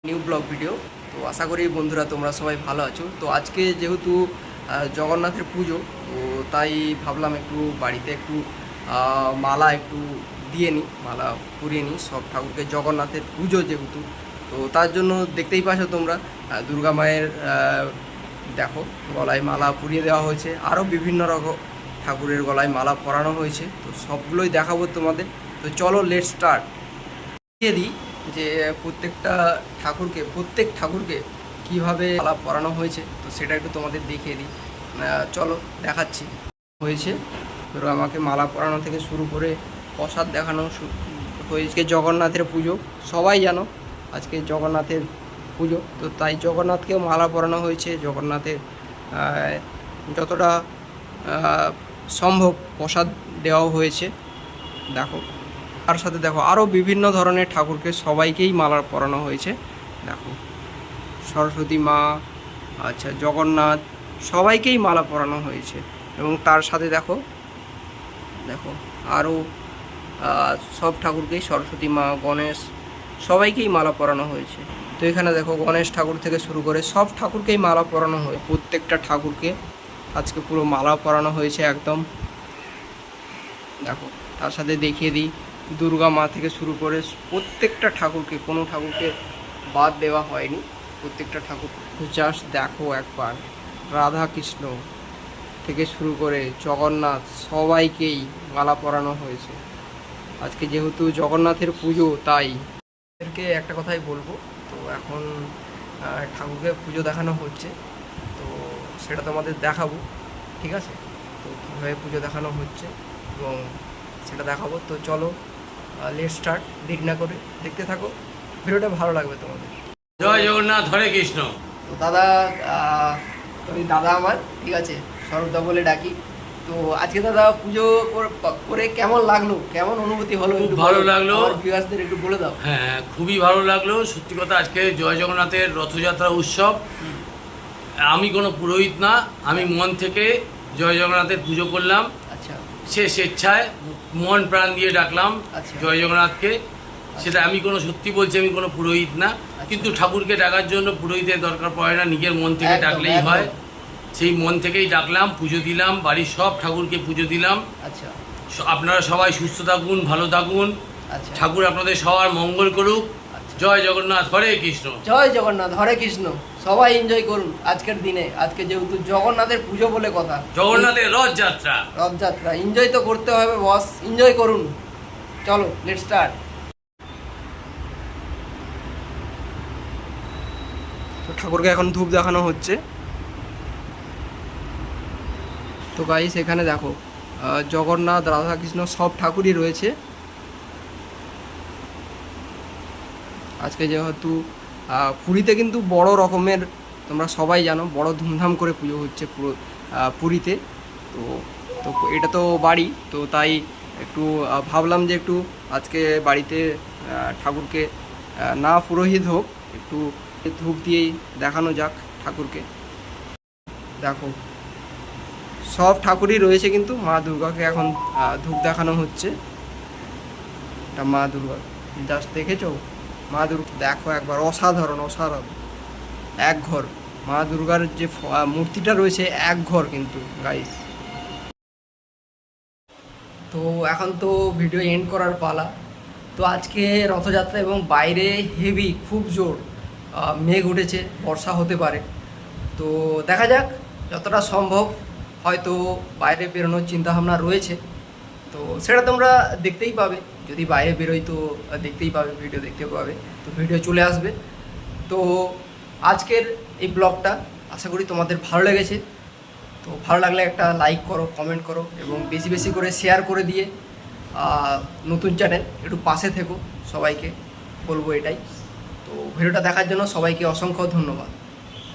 New blog video. তো আশা করি বন্ধুরা তোমরা সবাই ভালো আছো। তো আজকে যেহেতু জগন্নাথের পুজো, তো তাই ভাবলাম একটু বাড়িতে একটু মালা একটু দিয়ে নিই, মালা পরিয়ে নিই সব ঠাকুরকে। জগন্নাথের পুজো যেহেতু, তো তার জন্য দেখতেই পাচ্ছ তোমরা দুর্গা মায়ের দেখো গলায় মালা পরিয়ে দেওয়া হয়েছে, আরও বিভিন্ন রকম ঠাকুরের গলায় মালা পরানো হয়েছে। তো সবগুলোই দেখাবো তোমাদের। তো চলো লেট স্টার্ট। দিয়ে দিই যে প্রত্যেক ঠাকুরকে কীভাবে মালা পরানো হয়েছে, তো সেটা একটু তোমাদের দেখিয়ে দিই। চলো দেখাচ্ছি। হয়েছে ধরো আমাকে মালা পরানো থেকে শুরু করে প্রসাদ দেখানো হয়েছে। জগন্নাথের পুজো সবাই জানো, আজকে জগন্নাথের পুজো, তো তাই জগন্নাথকেও মালা পরানো হয়েছে। জগন্নাথের যতটা সম্ভব প্রসাদ দেওয়াও হয়েছে। দেখো তার সাথে দেখো আরও বিভিন্ন ধরনের ঠাকুরকে সবাইকেই মালা পরানো হয়েছে। দেখো সরস্বতী মা, আচ্ছা জগন্নাথ, সবাইকেই মালা পরানো হয়েছে। এবং তার সাথে দেখো দেখো আরও সব ঠাকুরকেই, সরস্বতী মা, গণেশ, সবাইকেই মালা পরানো হয়েছে। তো এখানে দেখো গণেশ ঠাকুর থেকে শুরু করে সব ঠাকুরকেই মালা পরানো হয়। প্রত্যেকটা ঠাকুরকে আজকে পুরো মালা পরানো হয়েছে একদম। দেখো তার সাথে দেখিয়ে দিই দুর্গা মা থেকে শুরু করে প্রত্যেকটা ঠাকুরকে, কোনো ঠাকুরকে বাদ দেওয়া হয়নি। প্রত্যেকটা ঠাকুর জাস্ট দেখো একবার, রাধা কৃষ্ণ থেকে শুরু করে জগন্নাথ, সবাইকেই মালা পরানো হয়েছে। আজকে যেহেতু জগন্নাথের পুজো, তাই এদেরকে একটা কথাই বলবো। তো এখন ঠাকুরকে পুজো দেখানো হচ্ছে, তো সেটা তোমাদের দেখাবো, ঠিক আছে? তো কীভাবে পুজো দেখানো হচ্ছে এবং সেটা দেখাবো। তো চলো লেট স্টার্ট, দেরি না করে দেখতে থাকো, ভিডিওটা ভালো লাগবে তোমাদের। জয় জগন্নাথ, হরে কৃষ্ণ। তো দাদা, তুমি দাদা আমার, ঠিক আছে, স্বরূপদা বলে ডাকি। তো আজকে দাদা পুজো করে কেমন লাগলো, কেমন অনুভূতি হলো? খুব ভালো লাগলো। ভিউয়ার্সদের একটু বলে দাও। হ্যাঁ, খুবই ভালো লাগলো। সত্যি কথা, আজকে জয় জগন্নাথের রথযাত্রা উৎসব। আমি কোনো পুরোহিত না, আমি মন থেকে জয় জগন্নাথের পুজো করলাম। আচ্ছা, সে স্বেচ্ছায় মন প্রাণ দিয়ে ডাকলাম আচ্ছা। জয় জগন্নাথকে। সেটা আমি কোনো সত্যি বলছি, আমি কোনো পুরোহিত না, কিন্তু ঠাকুরকে ডাকার জন্য পুরোহিতের দরকার পড়ে না, নিজের মন থেকে ডাকলেই হয়। সেই মন থেকেই ডাকলাম, পুজো দিলাম, বাড়ির সব ঠাকুরকে পুজো দিলাম। আচ্ছা, আপনারা সবাই সুস্থ থাকুন, ভালো থাকুন, আচ্ছা। ঠাকুর আপনাদের সবার মঙ্গল করুক। জয় জগন্নাথ, হরে কৃষ্ণ। জয় জগন্নাথ, হরে কৃষ্ণ। সবাই এনজয় করুন আজকের দিনে। আজকে যেহেতু জগন্নাথের পুজো বলে কথা, জগন্নাথের রথযাত্রা, রথযাত্রা এনজয় তো করতে হবে বস, এনজয় করুন। চলো লেট স্টার্ট। তো ঠাকুরকে এখন ধূপ দেখানো হচ্ছে। তো গাইস এখানে দেখো জগন্নাথ, রাধাকৃষ্ণ সব ঠাকুরই রয়েছে। আজকে যেহেতু পুরীতে কিন্তু বড় রকমের, তোমরা সবাই জানো, বড় ধুমধাম করে পুজো হচ্ছে পুরো পুরীতে। তো তো এটা তো বাড়ি, তো তাই একটু ভাবলাম যে একটু আজকে বাড়িতে ঠাকুরকে না পুরোহিত হোক, একটু ধূপ দিয়েই দেখানো যাক ঠাকুরকে। দেখো সব ঠাকুরই রয়েছে, কিন্তু মা দুর্গাকে এখন ধূপ দেখানো হচ্ছে। এটা মা দুর্গা, জাস্ট দেখেছো মা দুর্গা, দেখো একবার, অসাধারণ অসাধারণ। এক ঘর মা দুর্গার যে মূর্তিটা রয়েছে, এক ঘর কিন্তু গাইস। তো এখন তো ভিডিও এন্ড করার পালা। তো আজকে রথযাত্রা এবং বাইরে হেভি, খুব জোর মেঘ উঠেছে, বর্ষা হতে পারে। তো দেখা যাক, যতটা সম্ভব হয়তো বাইরে বেরোনোর চিন্তাভাবনা রয়েছে। তো সেটা তোমরা দেখতেই পাবে, যদি বাইরে বেরোই তো দেখতেই পাবে, ভিডিও দেখতে পাবে, তো ভিডিও চলে আসবে। তো আজকের এই ব্লগটা আশা করি তোমাদের ভালো লেগেছে। তো ভালো লাগলে একটা লাইক করো, কমেন্ট করো এবং বেশি বেশি করে শেয়ার করে দিয়ে নতুন চ্যানেল একটু পাশে থেকো, সবাইকে বলবো এটাই। তো ভিডিওটা দেখার জন্য সবাইকে অসংখ্য ধন্যবাদ।